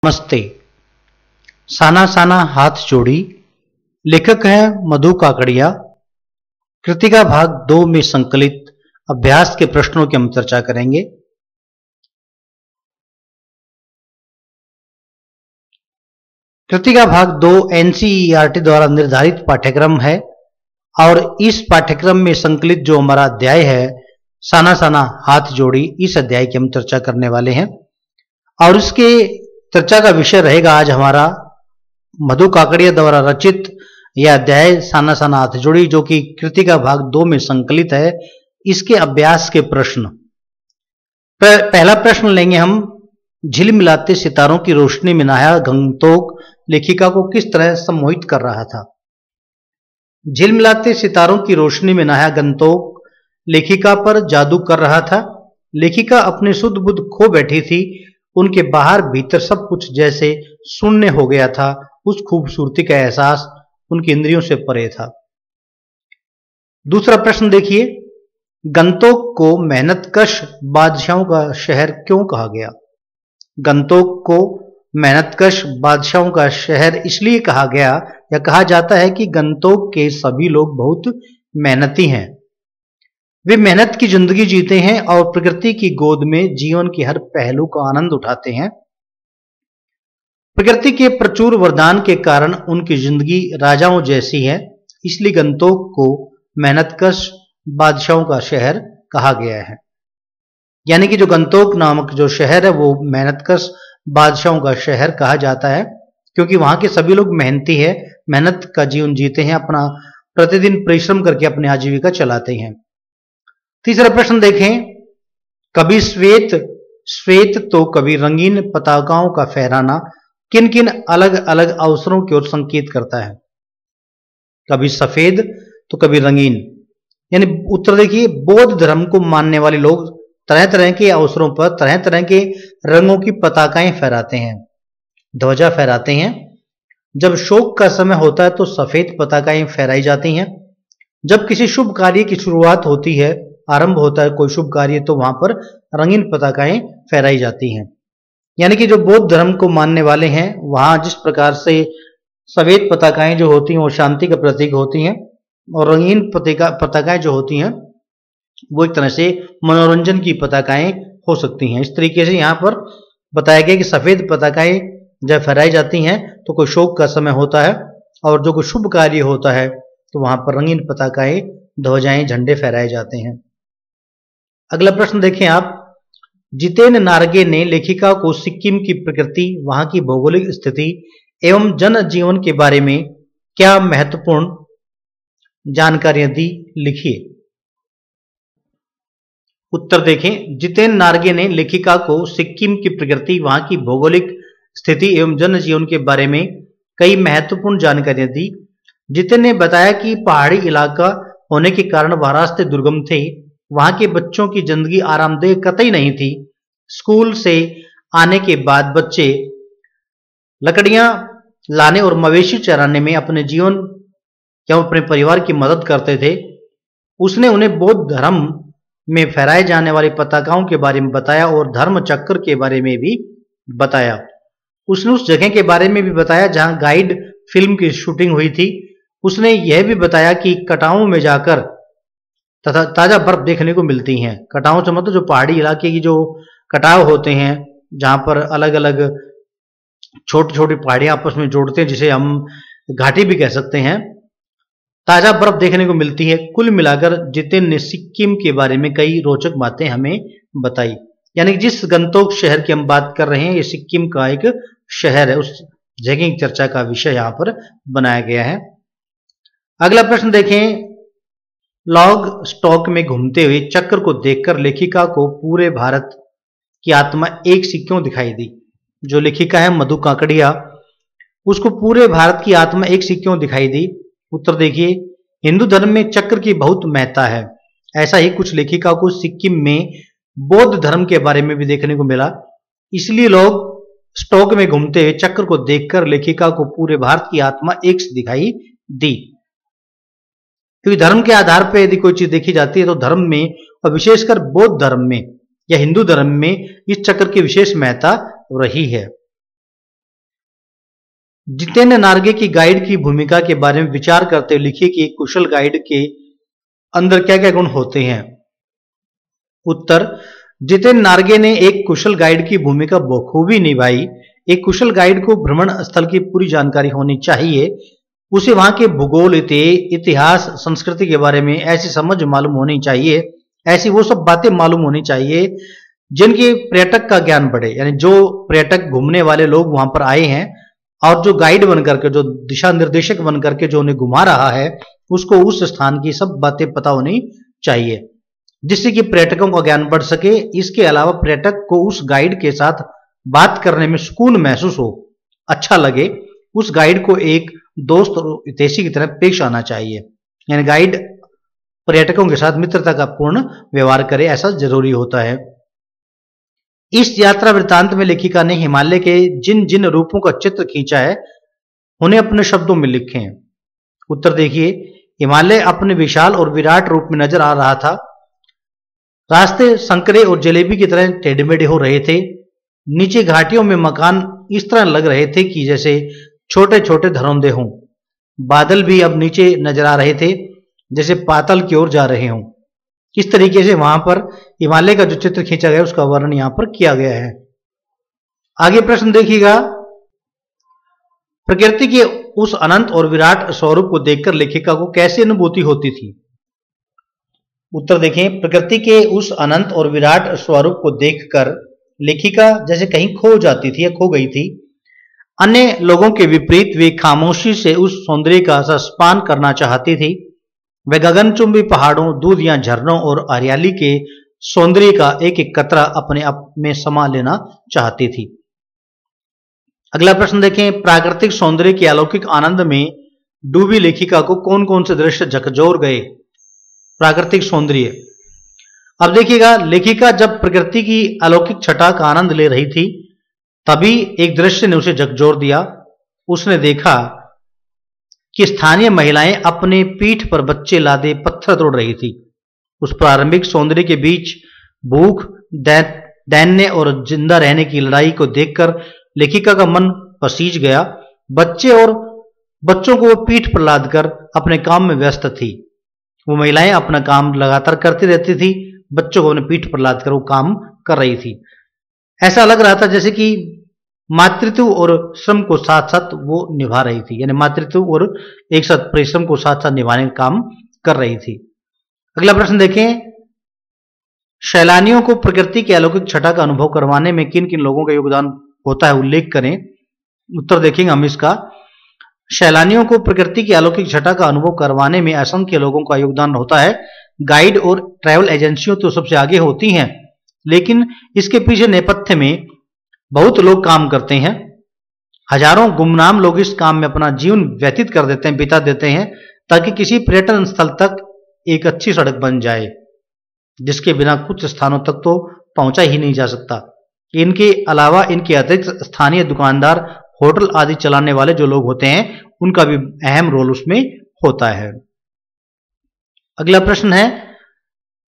नमस्ते। साना साना हाथ जोड़ी। लेखक है मधु काकड़िया। कृतिका भाग 2 में संकलित अभ्यास के प्रश्नों की हम चर्चा करेंगे। कृतिका भाग 2 एनसीईआरटी द्वारा निर्धारित पाठ्यक्रम है और इस पाठ्यक्रम में संकलित जो हमारा अध्याय है साना साना हाथ जोड़ी, इस अध्याय की हम चर्चा करने वाले हैं और इसके चर्चा का विषय रहेगा आज हमारा मधु काकड़िया द्वारा रचित यह अध्याय साना साना हाथ जोड़ी, जो कि कृतिका भाग 2 में संकलित है। इसके अभ्यास के प्रश्न। पहला प्रश्न लेंगे हम। झिलमिलाते सितारों की रोशनी में नहाया गंतोक लेखिका को किस तरह सम्मोहित कर रहा था। झिलमिलाते सितारों की रोशनी में नहाया गंतोक लेखिका पर जादू कर रहा था। लेखिका अपने सुध बुध खो बैठी थी। उनके बाहर भीतर सब कुछ जैसे शून्य हो गया था। उस खूबसूरती का एहसास उनकी इंद्रियों से परे था। दूसरा प्रश्न देखिए। गंतोक को मेहनतकश बादशाहों का शहर क्यों कहा गया। गंतोक को मेहनतकश बादशाहों का शहर इसलिए कहा गया या कहा जाता है कि गंतोक के सभी लोग बहुत मेहनती हैं। वे मेहनत की जिंदगी जीते हैं और प्रकृति की गोद में जीवन के हर पहलू का आनंद उठाते हैं। प्रकृति के प्रचुर वरदान के कारण उनकी जिंदगी राजाओं जैसी है। इसलिए गंतोक को मेहनतकश बादशाहों का शहर कहा गया है। यानी कि जो गंतोक नामक जो शहर है वो मेहनतकश बादशाहों का शहर कहा जाता है, क्योंकि वहां के सभी लोग मेहनती है, मेहनत का जीवन जीते हैं, अपना प्रतिदिन परिश्रम करके अपनी आजीविका चलाते हैं। तीसरा प्रश्न देखें। कभी श्वेत श्वेत तो कभी रंगीन पताकाओं का फहराना किन किन अलग अलग अवसरों की ओर संकेत करता है। कभी सफेद तो कभी रंगीन। यानी उत्तर देखिए, बौद्ध धर्म को मानने वाले लोग तरह तरह के अवसरों पर तरह तरह के रंगों की पताकाएं फहराते हैं, ध्वजा फहराते हैं। जब शोक का समय होता है तो सफेद पताकाएं फहराई जाती हैं। जब किसी शुभ कार्य की शुरुआत होती है, आरंभ होता है कोई शुभ कार्य, तो वहां पर रंगीन पताकाएं फहराई जाती हैं। यानी कि जो बौद्ध धर्म को मानने वाले हैं वहां जिस प्रकार से सफेद पताकाएं जो होती हैं वो शांति का प्रतीक होती हैं और रंगीन पताकाएं जो होती हैं वो एक तरह से मनोरंजन की पताकाएं हो सकती हैं। इस तरीके से यहाँ पर बताया गया कि सफेद पताकाएं जब फहराई जाती हैं तो कोई शोक का समय होता है और जो कोई शुभ कार्य होता है तो वहां पर रंगीन पताकाएं, ध्वजाएं, झंडे फहराए जाते हैं। अगला प्रश्न देखें आप। जितेन नारगे ने लेखिका को सिक्किम की प्रकृति, वहां की भौगोलिक स्थिति एवं जनजीवन के बारे में क्या महत्वपूर्ण जानकारियां दी, लिखिए। उत्तर देखें। जितेन नारगे ने लेखिका को सिक्किम की प्रकृति, वहां की भौगोलिक स्थिति एवं जनजीवन के बारे में कई महत्वपूर्ण जानकारियां दी। जितेन ने बताया कि पहाड़ी इलाका होने के कारण वह रास्ते दुर्गम थे। वहां के बच्चों की जिंदगी आरामदेह कतई नहीं थी। स्कूल से आने के बाद बच्चे लकड़ियां लाने और मवेशी चराने में अपने जीवन या अपने परिवार की मदद करते थे। उसने उन्हें बौद्ध धर्म में फहराए जाने वाली पताकाओं के बारे में बताया और धर्म चक्र के बारे में भी बताया। उसने उस जगह के बारे में भी बताया जहां गाइड फिल्म की शूटिंग हुई थी। उसने यह भी बताया कि कटावों में जाकर तथा ताजा बर्फ देखने को मिलती हैं। कटाव से मतलब जो पहाड़ी इलाके की जो कटाव होते हैं, जहां पर अलग अलग छोटी छोटी पहाड़ियां आपस में जोड़ते हैं, जिसे हम घाटी भी कह सकते हैं, ताजा बर्फ देखने को मिलती है। कुल मिलाकर जितेन ने सिक्किम के बारे में कई रोचक बातें हमें बताई। यानी कि जिस गंतोक शहर की हम बात कर रहे हैं ये सिक्किम का एक शहर है, उस जगह की चर्चा का विषय यहां पर बनाया गया है। अगला प्रश्न देखें। लॉग स्टॉक में घूमते हुए चक्र को देखकर लेखिका को पूरे भारत की आत्मा एक सी क्यों दिखाई दी। जो लेखिका है मधु काकड़िया, उसको पूरे भारत की आत्मा एक सी क्यों दिखाई दी। उत्तर देखिए। हिंदू धर्म में चक्र की बहुत महत्ता है। ऐसा ही कुछ लेखिका को सिक्किम में बौद्ध धर्म के बारे में भी देखने को मिला। इसलिए लोग स्टॉक में घूमते हुए चक्र को देखकर लेखिका को पूरे भारत की आत्मा एक सी दिखाई दी। क्योंकि धर्म के आधार पर यदि कोई चीज देखी जाती है तो धर्म में और विशेषकर बौद्ध धर्म में या हिंदू धर्म में इस चक्र की विशेष महत्ता रही है। जितेंद्र नार्गे की गाइड की भूमिका के बारे में विचार करते हुए लिखिए कि एक कुशल गाइड के अंदर क्या क्या गुण होते हैं। उत्तर, जितेंद्र नार्गे ने एक कुशल गाइड की भूमिका बखूबी निभाई। एक कुशल गाइड को भ्रमण स्थल की पूरी जानकारी होनी चाहिए। उसे वहां के भूगोल, इतिहास, संस्कृति के बारे में ऐसी समझ मालूम होनी चाहिए, ऐसी वो सब बातें मालूम होनी चाहिए जिनके पर्यटक का ज्ञान बढ़े। यानी जो पर्यटक घूमने वाले लोग वहां पर आए हैं और जो गाइड बनकर के, जो दिशा निर्देशक बनकर के जो उन्हें घुमा रहा है, उसको उस स्थान की सब बातें पता होनी चाहिए, जिससे कि पर्यटकों का ज्ञान बढ़ सके। इसके अलावा पर्यटक को उस गाइड के साथ बात करने में सुकून महसूस हो, अच्छा लगे। उस गाइड को एक दोस्त और हितैषी की तरह पेश आना चाहिए। यानी गाइड पर्यटकों के साथ मित्रता का पूर्ण व्यवहार करे, ऐसा जरूरी होता है। इस यात्रा वृत्तांत में लेखिका ने हिमालय के जिन जिन रूपों का चित्र खींचा है उन्हें अपने शब्दों में लिखे हैं। उत्तर देखिए, हिमालय अपने विशाल और विराट रूप में नजर आ रहा था। रास्ते संकरे और जलेबी की तरह टेढ़े मेढ़े हो रहे थे। नीचे घाटियों में मकान इस तरह लग रहे थे कि जैसे छोटे छोटे धरौंदे हों। बादल भी अब नीचे नजर आ रहे थे, जैसे पाताल की ओर जा रहे हों। इस तरीके से वहां पर हिमालय का जो चित्र खींचा गया उसका वर्णन यहां पर किया गया है। आगे प्रश्न देखिएगा, प्रकृति के उस अनंत और विराट स्वरूप को देखकर लेखिका को कैसी अनुभूति होती थी। उत्तर देखें, प्रकृति के उस अनंत और विराट स्वरूप को देखकर लेखिका जैसे कहीं खो जाती थी या खो गई थी। अन्य लोगों के विपरीत वे खामोशी से उस सौंदर्य का रसपान करना चाहती थी। वे गगनचुंबी पहाड़ों, दूध या झरनों और हरियाली के सौंदर्य का एक एक कतरा अपने आप में समा लेना चाहती थी। अगला प्रश्न देखें, प्राकृतिक सौंदर्य के अलौकिक आनंद में डूबी लेखिका को कौन कौन से दृश्य झकझोर गए। प्राकृतिक सौंदर्य, अब देखिएगा, लेखिका जब प्रकृति की अलौकिक छटा का आनंद ले रही थी तभी एक दृश्य ने उसे झकझोर दिया। उसने देखा कि स्थानीय महिलाएं अपने पीठ पर बच्चे लादे पत्थर तोड़ रही थी। उस प्रारंभिक सौंदर्य के बीच भूख, दैन्य और जिंदा रहने की लड़ाई को देखकर लेखिका का मन पसीज गया। बच्चों को वो पीठ पर लादकर अपने काम में व्यस्त थी। वो महिलाएं अपना काम लगातार करती रहती थी, बच्चों को अपने पीठ पर लादकर वो काम कर रही थी। ऐसा लग रहा था जैसे कि मातृत्व और श्रम को साथ साथ वो निभा रही थी। यानी मातृत्व और एक साथ परिश्रम को साथ साथ निभाने का काम कर रही थी। अगला प्रश्न देखें, सैलानियों को प्रकृति के अलौकिक छटा का अनुभव करवाने में किन किन लोगों का योगदान होता है, उल्लेख करें। उत्तर देखेंगे हम इसका। सैलानियों को प्रकृति की अलौकिक छटा का अनुभव करवाने में असंख्य लोगों का योगदान होता है। गाइड और ट्रैवल एजेंसियों तो सबसे आगे होती हैं, लेकिन इसके पीछे नेपथ्य में बहुत लोग काम करते हैं। हजारों गुमनाम लोग इस काम में अपना जीवन व्यतीत कर देते हैं, बिता देते हैं, ताकि किसी पर्यटन स्थल तक एक अच्छी सड़क बन जाए, जिसके बिना कुछ स्थानों तक तो पहुंचा ही नहीं जा सकता। इनके अलावा इनके अतिरिक्त स्थानीय दुकानदार, होटल आदि चलाने वाले जो लोग होते हैं, उनका भी अहम रोल उसमें होता है। अगला प्रश्न है,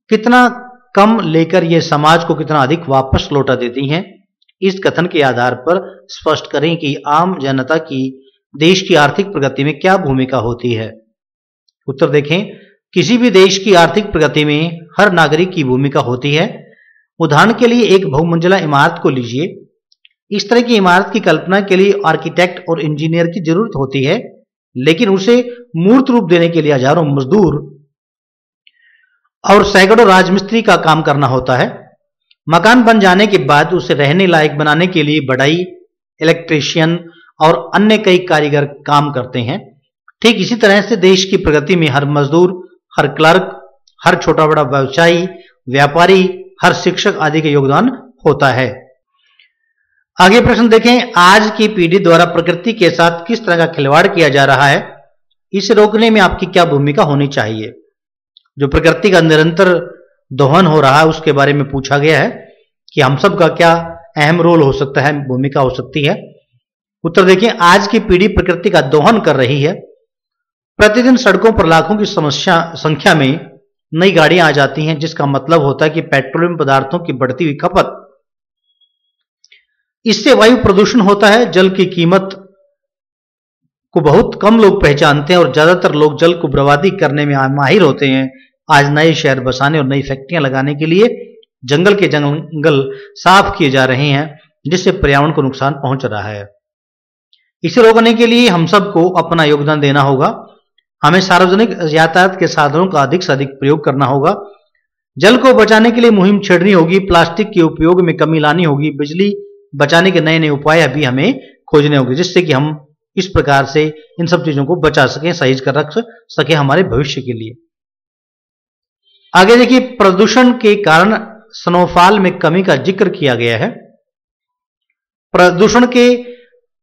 कितना कम लेकर ये समाज को कितना अधिक वापस लौटा देती हैं। इस कथन के आधार पर स्पष्ट करें कि आम जनता की देश की आर्थिक प्रगति में क्या भूमिका होती है। उत्तर देखें, किसी भी देश की आर्थिक प्रगति में हर नागरिक की भूमिका होती है। उदाहरण के लिए एक बहुमंजिला इमारत को लीजिए। इस तरह की इमारत की कल्पना के लिए आर्किटेक्ट और इंजीनियर की जरूरत होती है, लेकिन उसे मूर्त रूप देने के लिए हजारों मजदूर और सैकड़ों राजमिस्त्री का काम करना होता है। मकान बन जाने के बाद उसे रहने लायक बनाने के लिए बढ़ई, इलेक्ट्रीशियन और अन्य कई कारीगर काम करते हैं। ठीक इसी तरह से देश की प्रगति में हर मजदूर, हर क्लर्क, हर छोटा बड़ा व्यवसायी, व्यापारी, हर शिक्षक आदि का योगदान होता है। आगे प्रश्न देखें, आज की पीढ़ी द्वारा प्रकृति के साथ किस तरह का खिलवाड़ किया जा रहा है, इसे रोकने में आपकी क्या भूमिका होनी चाहिए। जो प्रकृति का निरंतर दोहन हो रहा है उसके बारे में पूछा गया है कि हम सब का क्या अहम रोल हो सकता है, भूमिका हो सकती है। उत्तर देखिए, आज की पीढ़ी प्रकृति का दोहन कर रही है। प्रतिदिन सड़कों पर लाखों की संख्या में नई गाड़ियां आ जाती हैं, जिसका मतलब होता है कि पेट्रोलियम पदार्थों की बढ़ती हुई खपत। इससे वायु प्रदूषण होता है, जल की कीमत को बहुत कम लोग पहचानते हैं और ज्यादातर लोग जल को बर्बादी करने में माहिर होते हैं। आज नए शहर बसाने और नई फैक्ट्रियां लगाने के लिए जंगल के जंगल साफ किए जा रहे हैं, जिससे पर्यावरण को नुकसान पहुंच रहा है। इसे रोकने के लिए हम सबको अपना योगदान देना होगा। हमें सार्वजनिक यातायात के साधनों का अधिक से अधिक प्रयोग करना होगा। जल को बचाने के लिए मुहिम छेड़नी होगी। प्लास्टिक के उपयोग में कमी लानी होगी। बिजली बचाने के नए नए उपाय अभी हमें खोजने होंगे, जिससे कि हम इस प्रकार से इन सब चीजों को बचा सकें, सहेज कर रख सके हमारे भविष्य के लिए। आगे देखिए, प्रदूषण के कारण स्नोफॉल में कमी का जिक्र किया गया है। प्रदूषण के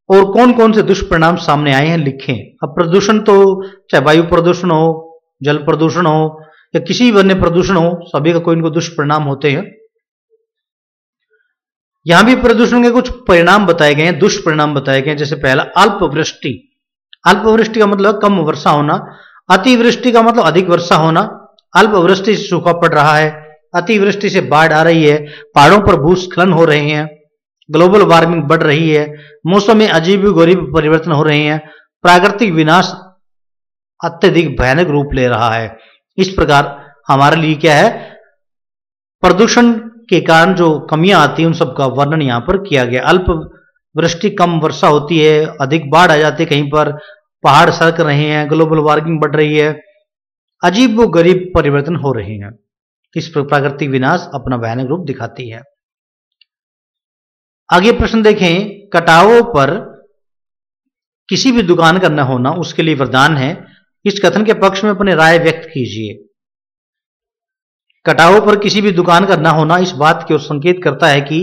और कौन कौन से दुष्परिणाम सामने आए हैं लिखें। अब प्रदूषण तो चाहे वायु प्रदूषण हो, जल प्रदूषण हो या किसी भी अन्य प्रदूषण हो, सभी का कोई न कोई दुष्परिणाम होते हैं। यहां भी प्रदूषण के कुछ परिणाम बताए गए हैं, दुष्परिणाम बताए गए हैं। जैसे पहला, अल्पवृष्टि। अल्पवृष्टि का मतलब कम वर्षा होना। अतिवृष्टि का मतलब अधिक वर्षा होना। अल्पवृष्टि से सूखा पड़ रहा है, अतिवृष्टि से बाढ़ आ रही है, पहाड़ों पर भूस्खलन हो रहे हैं, ग्लोबल वार्मिंग बढ़ रही है, मौसम में अजीब गरीब परिवर्तन हो रहे हैं, प्राकृतिक विनाश अत्यधिक भयानक रूप ले रहा है। इस प्रकार हमारे लिए क्या है, प्रदूषण के कारण जो कमियां आती हैं उन सब का वर्णन यहां पर किया गया। अल्प वृष्टि, कम वर्षा होती है, अधिक बाढ़ आ जाती है, कहीं पर पहाड़ सरक रहे हैं, ग्लोबल वार्मिंग बढ़ रही है, अजीब व गरीब परिवर्तन हो रहे हैं। इस प्राकृतिक विनाश अपना भयानक रूप दिखाती है। आगे प्रश्न देखें, कटावों पर किसी भी दुकान का न होना उसके लिए वरदान है। इस कथन के पक्ष में अपनी राय व्यक्त कीजिए। कटावों पर किसी भी दुकान का न होना इस बात की ओर संकेत करता है कि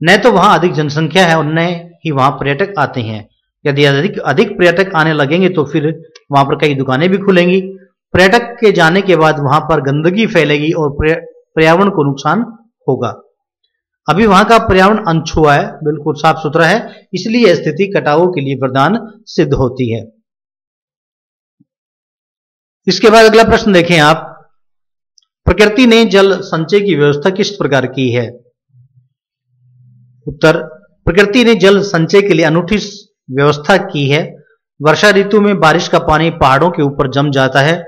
न तो वहां अधिक जनसंख्या है और न ही वहां पर्यटक आते हैं। यदि अधिक पर्यटक आने लगेंगे तो फिर वहां पर कई दुकानें भी खुलेंगी। पर्यटक के जाने के बाद वहां पर गंदगी फैलेगी और पर्यावरण को नुकसान होगा। अभी वहां का पर्यावरण अनछुआ है, बिल्कुल साफ सुथरा है, इसलिए यह स्थिति कटावों के लिए वरदान सिद्ध होती है। इसके बाद अगला प्रश्न देखें आप, प्रकृति ने जल संचय की व्यवस्था किस प्रकार की है। उत्तर, प्रकृति ने जल संचय के लिए अनूठी व्यवस्था की है। वर्षा ऋतु में बारिश का पानी पहाड़ों के ऊपर जम जाता है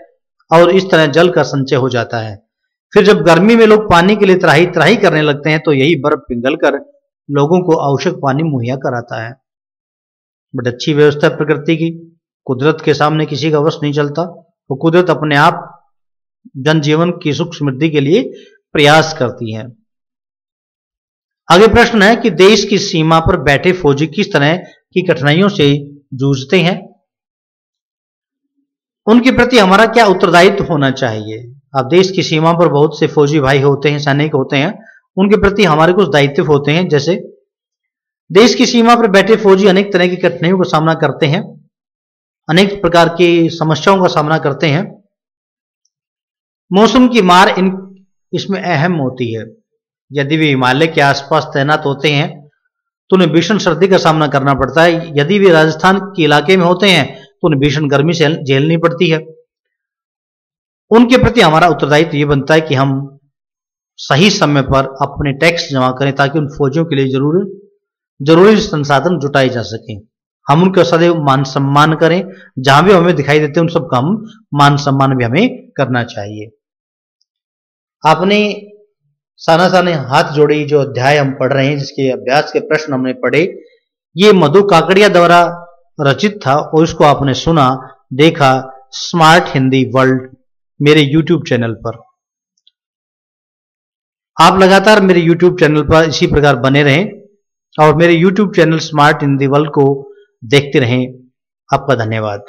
और इस तरह जल का संचय हो जाता है। फिर जब गर्मी में लोग पानी के लिए त्राही त्राही करने लगते हैं तो यही बर्फ पिघलकर लोगों को आवश्यक पानी मुहैया कराता है। बड़ी अच्छी व्यवस्था है प्रकृति की। कुदरत के सामने किसी का वश नहीं चलता। वो कुदरत अपने आप जनजीवन की सुख समृद्धि के लिए प्रयास करती है। आगे प्रश्न है कि देश की सीमा पर बैठे फौजी किस तरह की कठिनाइयों से जूझते हैं, उनके प्रति हमारा क्या उत्तरदायित्व होना चाहिए। अब देश की सीमा पर बहुत से फौजी भाई होते हैं, सैनिक होते हैं, उनके प्रति हमारे कुछ दायित्व होते हैं। जैसे देश की सीमा पर बैठे फौजी अनेक तरह की कठिनाइयों का सामना करते हैं, अनेक प्रकार की समस्याओं का सामना करते हैं। मौसम की मार इसमें अहम होती है। यदि वे हिमालय के आसपास तैनात होते हैं तो उन्हें भीषण सर्दी का सामना करना पड़ता है। यदि वे राजस्थान के इलाके में होते हैं तो उन्हें भीषण गर्मी से झेलनी पड़ती है। उनके प्रति हमारा उत्तरदायित्व ये बनता है कि हम सही समय पर अपने टैक्स जमा करें ताकि उन फौजियों के लिए जरूरी संसाधन जुटाए जा सकें। हम उनका सदैव मान सम्मान करें। जहां भी हमें दिखाई देते हैं उन सबका हम मान सम्मान भी हमें करना चाहिए। आपने साना साने हाथ जोड़ी जो अध्याय हम पढ़ रहे हैं, जिसके अभ्यास के प्रश्न हमने पढ़े, ये मधु काकड़िया द्वारा रचित था और इसको आपने सुना, देखा स्मार्ट हिंदी वर्ल्ड मेरे YouTube चैनल पर। आप लगातार मेरे YouTube चैनल पर इसी प्रकार बने रहें और मेरे YouTube channel smart Hindi world को देखते रहें। आपका धन्यवाद।